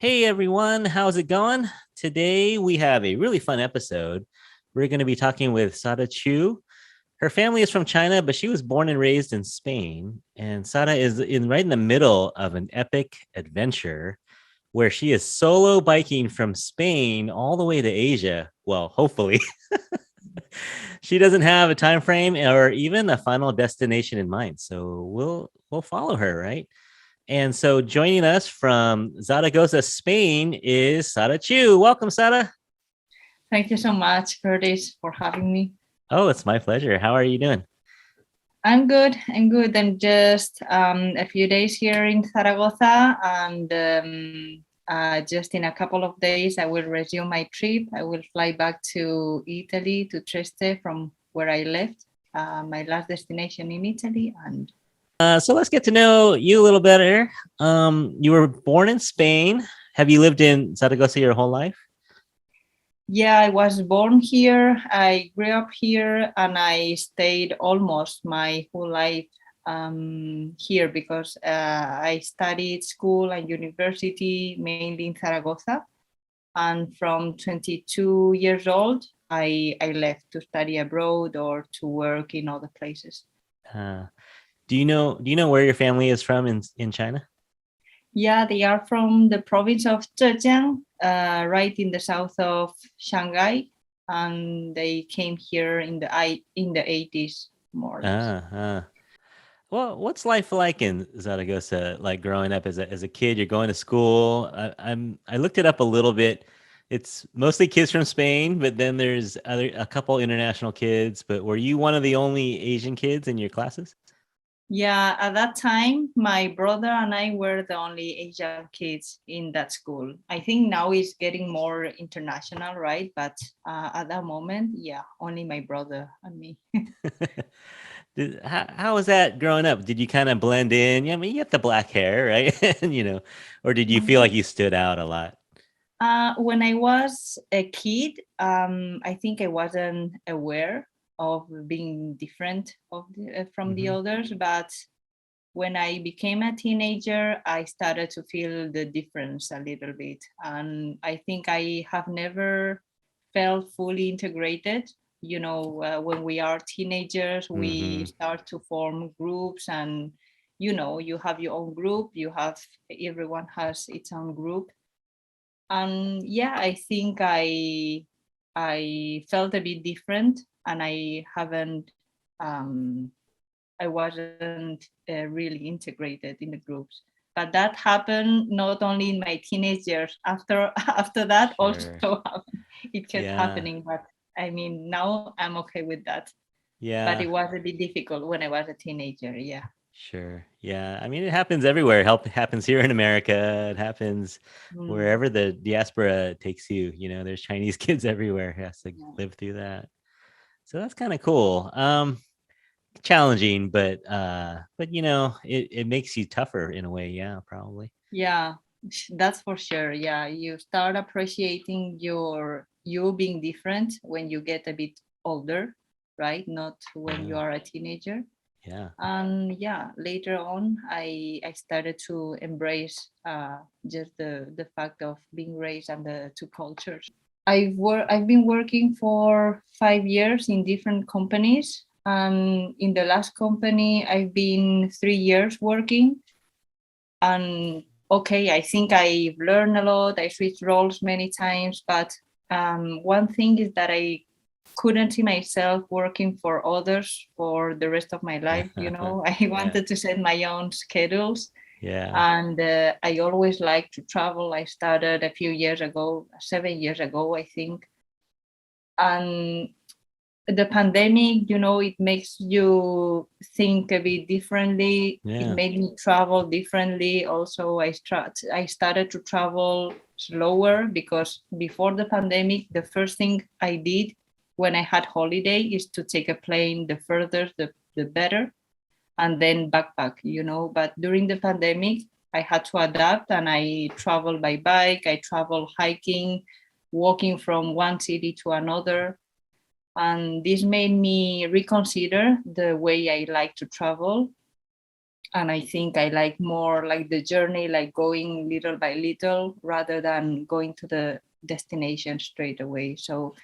Hey everyone, how's it going? Today we have a really fun episode. We're going to be talking with Sada Chu. Her family is from China, but she was born and raised in Spain. And Sada is right in the middle of an epic adventure where she is solo biking from Spain all the way to Asia. Well, hopefully. She doesn't have a time frame or even a final destination in mind. So we'll follow her, right? And so joining us from Zaragoza, Spain is Sada Chu. Welcome, Sada. Thank you so much, Curtis, for having me. Oh, it's my pleasure. How are you doing? I'm good. I'm good. I'm just a few days here in Zaragoza, and just in a couple of days, I will resume my trip. I will fly back to Italy, to Trieste, from where I left, my last destination in Italy. And So let's get to know you a little better. You were born in Spain. Have you lived in Zaragoza your whole life? yeah, I was born here. I grew up here, and I stayed almost my whole life here because I studied school and university mainly in Zaragoza. And from 22 years old, I left to study abroad or to work in other places. Uh, do you know where your family is from in China? Yeah, they are from the province of Zhejiang, right in the south of Shanghai, and they came here in the 80s, more or less. Uh, uh. Well, what's life like in Zaragoza? Like growing up as a kid, you're going to school. I looked it up a little bit. It's mostly kids from Spain, but then there's a couple international kids. But were you one of the only Asian kids in your classes? Yeah, at that time, my brother and I were the only Asian kids in that school. I think now it's getting more international, right? But at that moment, yeah, only my brother and me. How was that growing up? Did you kind of blend in? Yeah, I mean, you got the black hair, right? And or did you feel like you stood out a lot? When I was a kid, I think I wasn't aware of being different from the Hmm. others, but when I became a teenager, I started to feel the difference a little bit. And I think I have never felt fully integrated. When we are teenagers, we Hmm. start to form groups, and you have your own group, everyone has its own group. And yeah, I think I felt a bit different, and um, I wasn't really integrated in the groups. But that happened not only in my teenage years. After after that, also Sure. happened. It kept Yeah. happening. But I mean, now I'm okay with that. But Yeah. it was a bit difficult when I was a teenager. Yeah. Sure. Yeah. I mean, it happens everywhere. It happens here in America. It happens Mm, wherever the diaspora takes you. There's Chinese kids everywhere who has to yeah. live through that. So that's kind of cool. Challenging, but it makes you tougher in a way. Yeah, probably. Yeah, that's for sure. Yeah, you start appreciating you being different when you get a bit older, right? Not when you Yeah. are a teenager. Yeah. And yeah, later on, I started to embrace just the fact of being raised under two cultures. I've been working for 5 years in different companies. In the last company, I've been 3 years working. And okay, I think I've learned a lot. I switched roles many times, but one thing is that I couldn't see myself working for others for the rest of my life. I Yeah. wanted to set my own schedules, Yeah. and I always liked to travel. I started a few years ago, 7 years ago, I think. And the pandemic, it makes you think a bit differently. It Yeah. made me travel differently. Also, I started to travel slower because before the pandemic, the first thing I did when I had holiday is to take a plane. The further, the better, and then backpack. But during the pandemic, I had to adapt, and I travel by bike. I travel hiking, walking from one city to another, and this made me reconsider the way I like to travel. And I think I like more like the journey, like going little by little rather than going to the destination straight away. So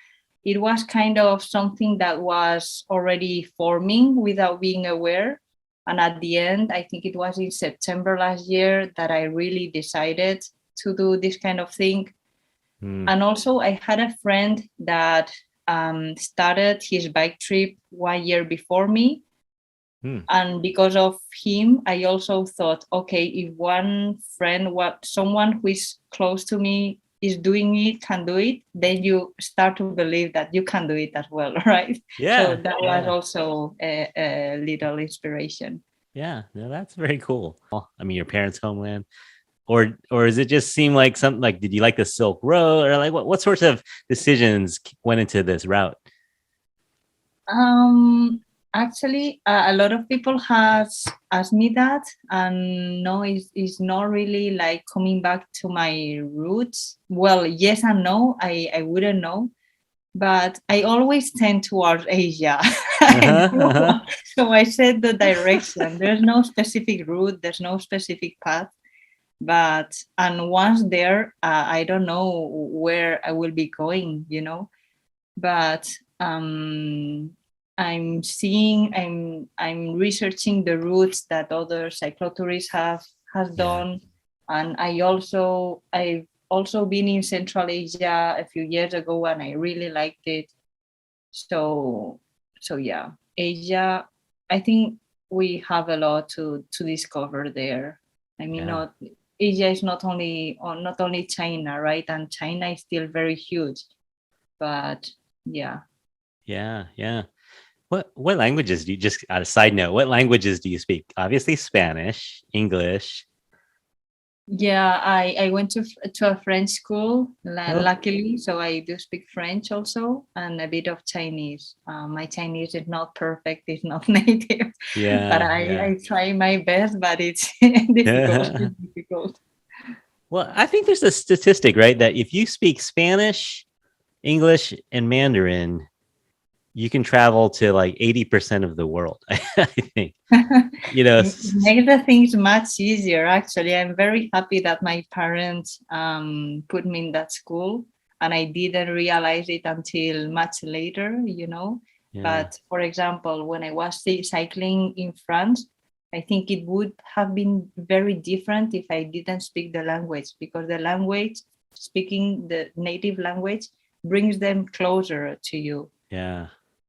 it was kind of something that was already forming without being aware. And at the end, I think it was in September last year that I really decided to do this kind of thing. Hmm. And also, I had a friend that started his bike trip 1 year before me. Hmm. And because of him, I also thought, okay, if one friend, someone who is close to me is doing it, can do it, then you start to believe that you can do it as well, right? So Yeah. that was Yeah. also a little inspiration. Yeah. No, that's very cool. I mean, your parents' homeland. Or does it just seem like something like, did you like the Silk Road, or like what sorts of decisions went into this route? Um, Actually, a lot of people has asked me that, and no, it's not really like coming back to my roots. Well, yes and no. I wouldn't know, but I always tend towards Asia. I Uh-huh, don't uh-huh. know. So I said the direction. There's no specific route. There's no specific path. But and once there, I don't know where I will be going. But I'm seeing, I'm researching the routes that other cyclotourists have has Yeah. done, and I've also been in Central Asia a few years ago, and I really liked it. So so yeah, Asia. I think we have a lot to discover there. I mean, Yeah. not Asia is not only China, right? And China is still very huge, but yeah. Yeah. Yeah. What languages do you, just on a side note, what languages do you speak? Obviously Spanish, English. Yeah, I went to a French school, Oh, luckily, so I do speak French also and a bit of Chinese. My Chinese is not perfect, it's not native, but yeah. Yeah. I try my best, but it's difficult. It's difficult. Well, I think there's a statistic, right, that if you speak Spanish, English, and Mandarin, you can travel to like 80% of the world. I think, It makes the things much easier, actually. I'm very happy that my parents put me in that school, and I didn't realize it until much later. yeah, But for example, when I was cycling in France, I think it would have been very different if I didn't speak the language, because the language, speaking the native language, brings them closer to you. yeah,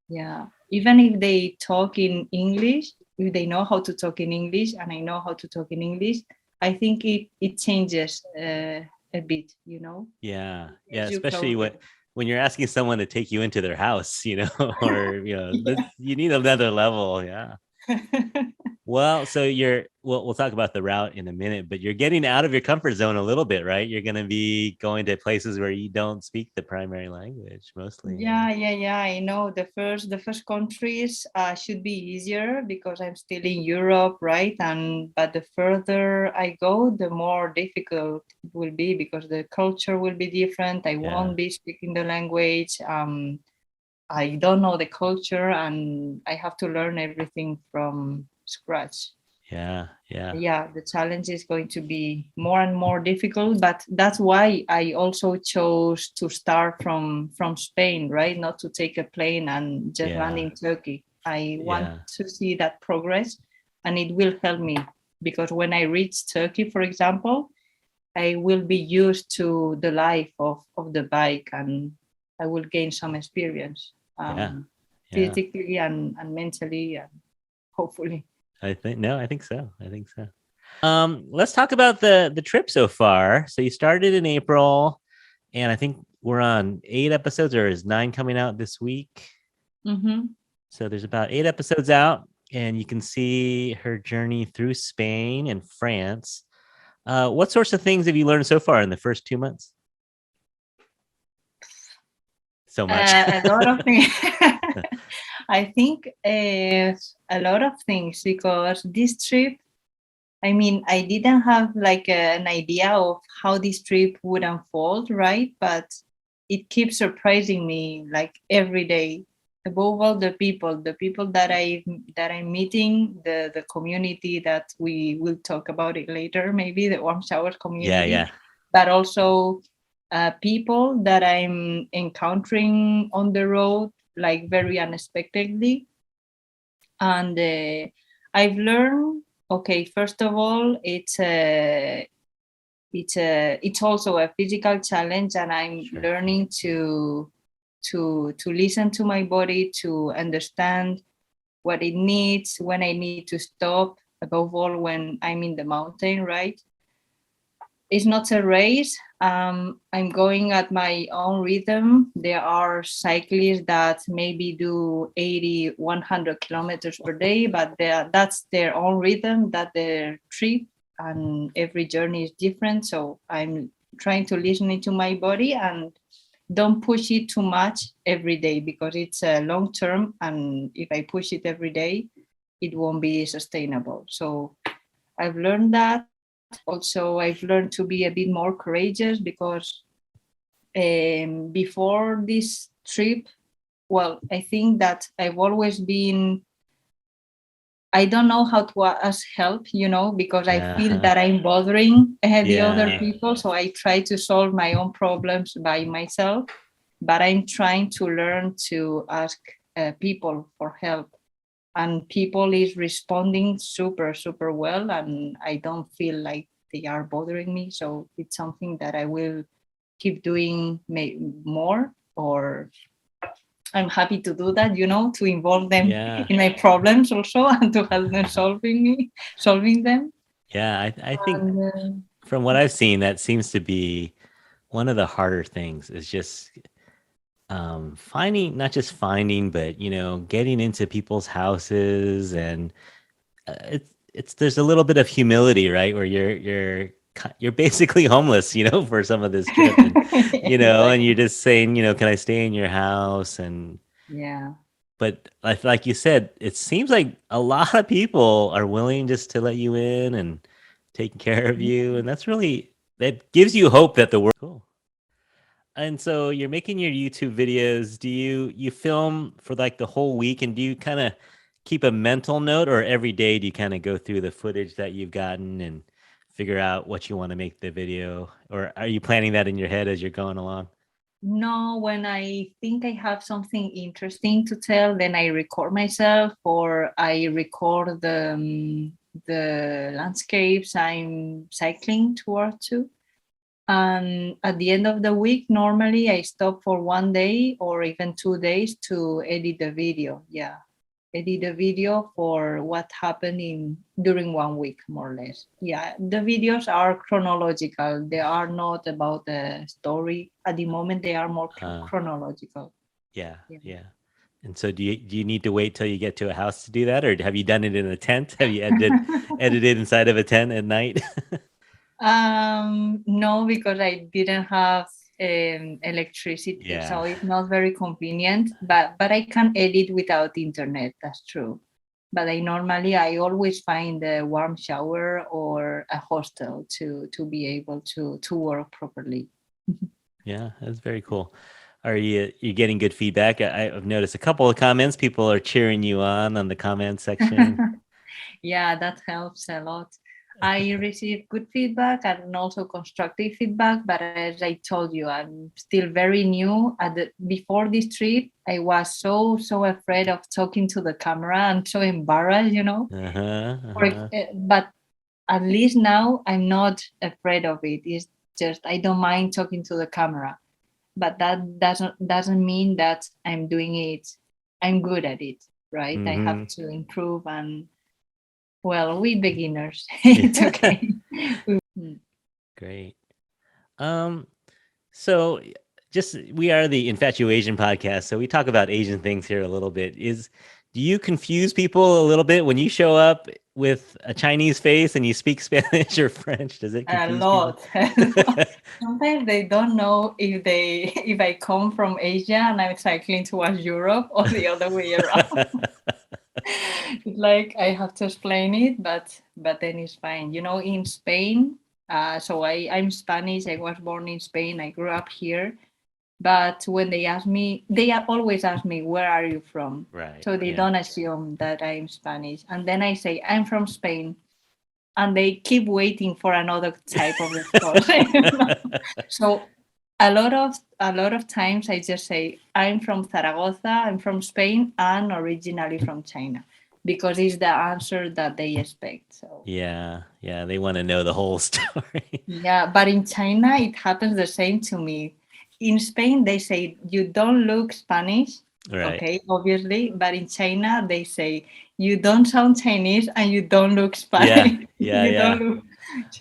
Yeah. Even if they talk in English, if they know how to talk in English and I know how to talk in English, I think it changes a bit. yeah, yeah. Gets you Especially closer. when you're asking someone to take you into their house, or Yeah. you need another level. Yeah. Well, so we'll talk about the route in a minute, but you're getting out of your comfort zone a little bit, right? You're going to be going to places where you don't speak the primary language mostly. Yeah. I know the first countries should be easier because I'm still in Europe, right? And but the further I go, the more difficult it will be because the culture will be different. I Yeah. won't be speaking the language. I don't know the culture, and I have to learn everything from scratch. Yeah. Yeah. Yeah, the challenge is going to be more and more difficult, but that's why I also chose to start from Spain, right? Not to take a plane and just land Yeah. in Turkey. I want Yeah. to see that progress, and it will help me because when I reach Turkey, for example, I will be used to the life of the bike, and I will gain some experience, Yeah. Yeah. physically and mentally, and hopefully. I think so. I think so. Let's talk about the trip so far. So you started in April, and I think we're on 8 episodes, or is 9 coming out this week? Mm-hmm. So there's about 8 episodes out, and you can see her journey through Spain and France. What sorts of things have you learned so far in the first 2 months? So much. A lot of things. I think a lot of things because this trip, I mean, I didn't have like an idea of how this trip would unfold, right? But it keeps surprising me like every day. above all the people that I'm meeting, the community that we will talk about it later, maybe the warm showers Yeah, community, yeah. but also people that I'm encountering on the road, like very unexpectedly. And I've learned, okay, first of all, it's also a physical challenge, and I'm Sure. learning to listen to my body, to understand what it needs, when I need to stop, above all when I'm in the mountain, right? It's not a race. I'm going at my own rhythm. There are cyclists that maybe do 80, 100 kilometers per day, but that's their own rhythm, that their trip, and every journey is different. So I'm trying to listen to my body and don't push it too much every day, because it's a long term, and if I push it every day, it won't be sustainable. So I've learned that. Also, I've learned to be a bit more courageous, because before this trip, well, I think that I've always been, I don't know how to ask help, because I feel Yeah. that I'm bothering the other Yeah. people. So I try to solve my own problems by myself, but I'm trying to learn to ask people for help. And people is responding super, super well. And I don't feel like they are bothering me. So it's something that I will keep doing more, or I'm happy to do that, to involve them Yeah. in my problems also, and to help them solving them. Yeah. I think And from what I've seen, that seems to be one of the harder things is just finding, not just finding, but getting into people's houses, and it's there's a little bit of humility, right, where you're basically homeless, for some of this trip, and and you're exactly. just saying, can I stay in your house? And Yeah. but like you said, it seems like a lot of people are willing just to let you in and take care of you, and that gives you hope that the world cool. And so you're making your YouTube videos. Do you film for like the whole week, and do you kind of keep a mental note, or every day do you kind of go through the footage that you've gotten and figure out what you want to make the video, or are you planning that in your head as you're going along? No, when I think I have something interesting to tell, then I record myself, or I record the landscapes I'm cycling towards to. And at the end of the week, normally I stop for 1 day or even 2 days to edit the video. Yeah, edit the video for what happened in during 1 week, more or less. Yeah, the videos are chronological. They are not about the story at the moment. They are more Uh, chronological. yeah, Yeah. yeah. And so do you need to wait till you get to a house to do that, or have you done it in a tent? Have you edited inside of a tent at night? No, because I didn't have electricity, Yeah. so it's not very convenient. But I can edit without internet. That's true. But I always find a warm shower or a hostel to be able to work properly. Yeah, that's very cool. Are you getting good feedback? I've noticed a couple of comments. People are cheering you on the comment section. Yeah, that helps a lot. I receive good feedback and also constructive feedback, but as I told you, I'm still very new. Before this trip, I was so afraid of talking to the camera and so embarrassed. Uh-huh, uh-huh. But at least now I'm not afraid of it. It's just I don't mind talking to the camera, but that doesn't mean that I'm doing it. I'm good at it, right? I have Mm-hmm. to improve, and well, we beginners. It's Yeah. okay. Mm. Great. Um, so just we are the Infatuasian podcast, so we talk about Asian things here a little bit. Do you confuse people a little bit when you show up with a Chinese face and you speak Spanish or French? Does it A confuse people? lot, a lot. Sometimes they don't know if I come from Asia and I'm cycling towards Europe, or the other way around. Like I have to explain it, but then it's fine. In Spain, so I'm Spanish. I was born in Spain. I grew up here. But when they ask me, always ask me, where are you from? Right. So they Yeah. don't assume that I'm Spanish. And then I say, I'm from Spain. And they keep waiting for another type of response. So a lot of times I just say, I'm from Zaragoza, I'm from Spain, and originally from China, because it's the answer that they expect. So Yeah. Yeah. They want to know the whole story. yeah, but in China it happens the same to me. In Spain they say you don't look Spanish, Right. okay, obviously, but in China they say you don't sound Chinese and you don't look Yeah. Spanish. Yeah. You don't Yeah. look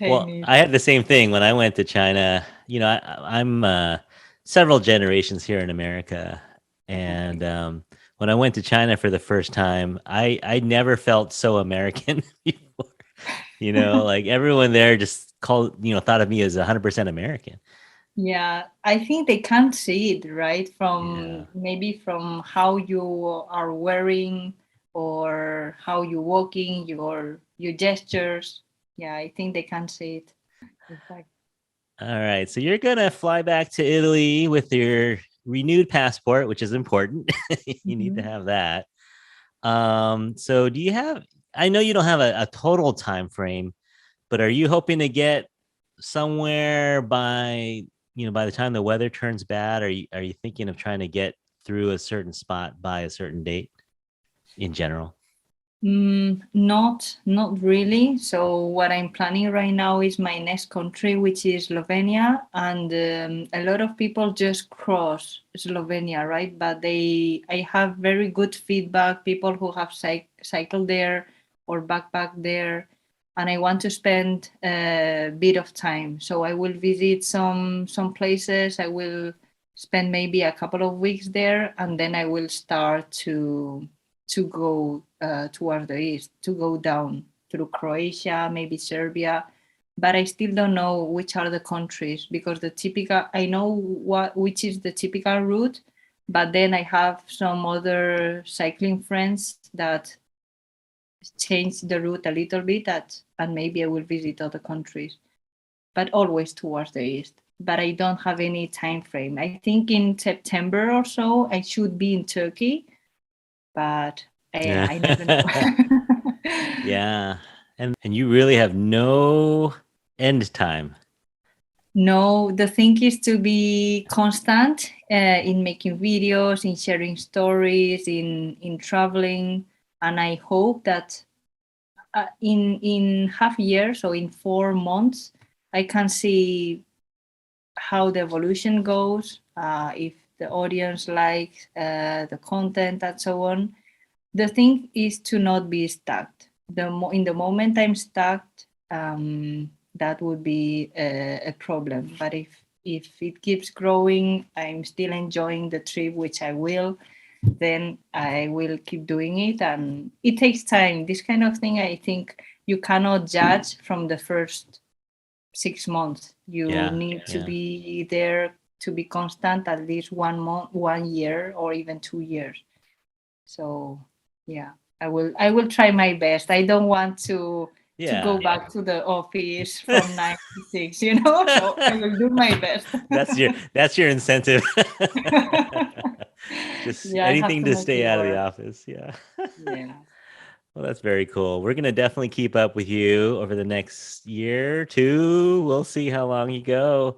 Well, Chinese. I had the same thing when I went to China. I'm several generations here in America, and Okay. when I went to China for the first time, I never felt so American before. Like everyone there just thought of me as 100% American. Yeah, I think they can't see it, right? Yeah. From maybe from how you are wearing or how you walking, your gestures. Yeah, I think they can't see it. Exactly. All right. So you're gonna fly back to Italy with your renewed passport, which is important. You need to Mhm. have that. So do you have? I know you don't have a total time frame, but are you hoping to get somewhere by the time the weather turns bad? Are you thinking of trying to get through a certain spot by a certain date in general? Not really. So what I'm planning right now is my next country, which is Slovenia, and a lot of people just cross Slovenia, right? But I have very good feedback. People who have cycled there or backpack there, and I want to spend a bit of time. So I will visit some places. I will spend maybe a couple of weeks there, and then I will start to go towards the east, to go down through Croatia, maybe Serbia. But I still don't know which are the countries, because I know which is the typical route, but then I have some other cycling friends that change the route a little bit, and maybe I will visit other countries, but always towards the east. But I don't have any time frame. I think in September or so I should be in Turkey, but Yeah. I never know. Yeah. And you really have no end time. No, the thing is to be constant in making videos, in sharing stories, in traveling, and I hope that in half year, so in 4 months, I can see how the evolution goes, if the audience likes the content and so on. The thing is to not be stuck. In the moment I'm stuck, that would be a problem. But if it keeps growing, I'm still enjoying the trip, which I will, then I will keep doing it. And it takes time. This kind of thing, I think you cannot judge from the first 6 months. You Yeah. need to Yeah. be there, to be constant at least 1 month, 1 year, or even 2 years. So yeah, I will try my best. I don't want to go Yeah. back to the office from 9 to 6, you know. So I will do my best. That's your incentive. Just Yeah, I have anything to to make stay it out of the work. office. Yeah. Yeah. Well, that's very cool. We're gonna definitely keep up with you over the next year, or two. We'll see how long you go.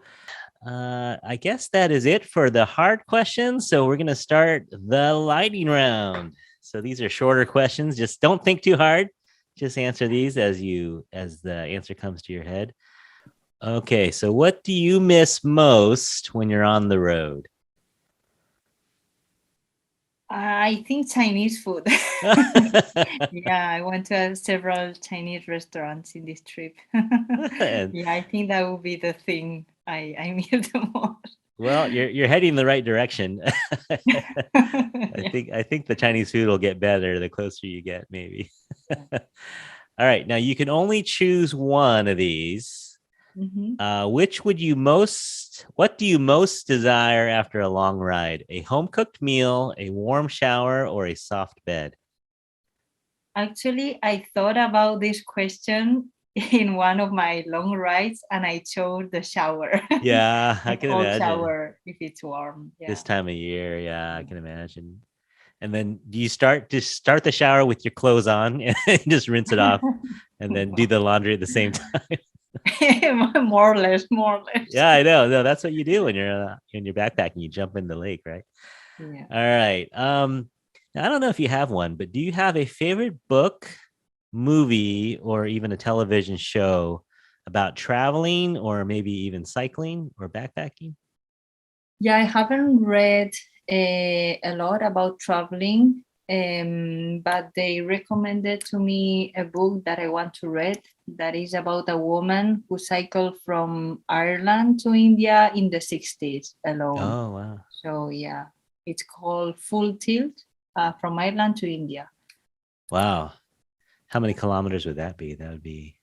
I guess that is it for the hard questions. So we're gonna start the lightning round. So these are shorter questions. Just don't think too hard. Just answer these as the answer comes to your head. Okay, so what do you miss most when you're on the road? I think Chinese food. Yeah, I went to several Chinese restaurants in this trip. And Yeah, I think that would be the thing I miss the most. well, you're heading the right direction. I Yeah. think I think the Chinese food will get better the closer you get, maybe. Yeah. All right, now you can only choose one of these. Mhm. Which would you most? What do you most desire after a long ride? A home cooked meal, a warm shower, or a soft bed? Actually, I thought about this question in one of my long rides, and I chose the shower, Yeah, I the can cold imagine shower if it's warm. this Yeah. time of year. Yeah, I can imagine. And then do you start the shower with your clothes on and just rinse it off and then do the laundry at the same time? More or less, more or less. Yeah, I know. No, that's what you do when you're backpacking. You jump in the lake, right? Yeah. All right. Now, I don't know if you have one, but do you have a favorite book, movie, or even a television show about traveling or maybe even cycling or backpacking? Yeah, I haven't read a lot about traveling, but they recommended to me a book that I want to read that is about a woman who cycled from Ireland to India in the 60s alone. Oh, wow. So, yeah, it's called Full Tilt, from Ireland to India. Wow. How many kilometers would that be? That would be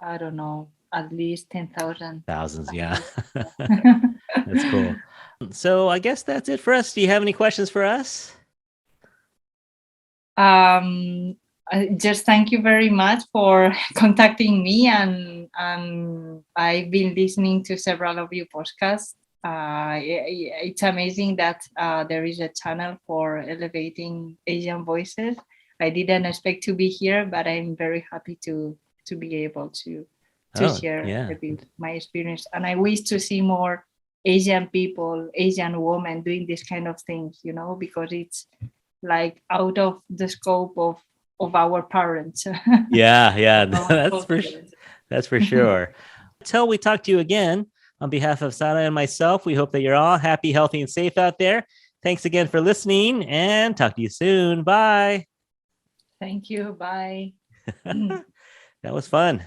I don't know, at least 10,000. thousands. Yeah. That's cool. So I guess that's it for us. Do you have any questions for us? Just thank you very much for contacting me, and I've been listening to several of your podcasts. It's amazing that there is a channel for elevating Asian voices. I didn't expect to be here, but I'm very happy to be able to share Yeah. a bit my experience. And I wish to see more Asian people, Asian women doing this kind of things, because it's like out of the scope of our parents. Yeah. Our culture. That's for sure. Until we talk to you again, on behalf of Sada and myself, we hope that you're all happy, healthy, and safe out there. Thanks again for listening, and talk to you soon. Bye. Thank you. Bye. That was fun.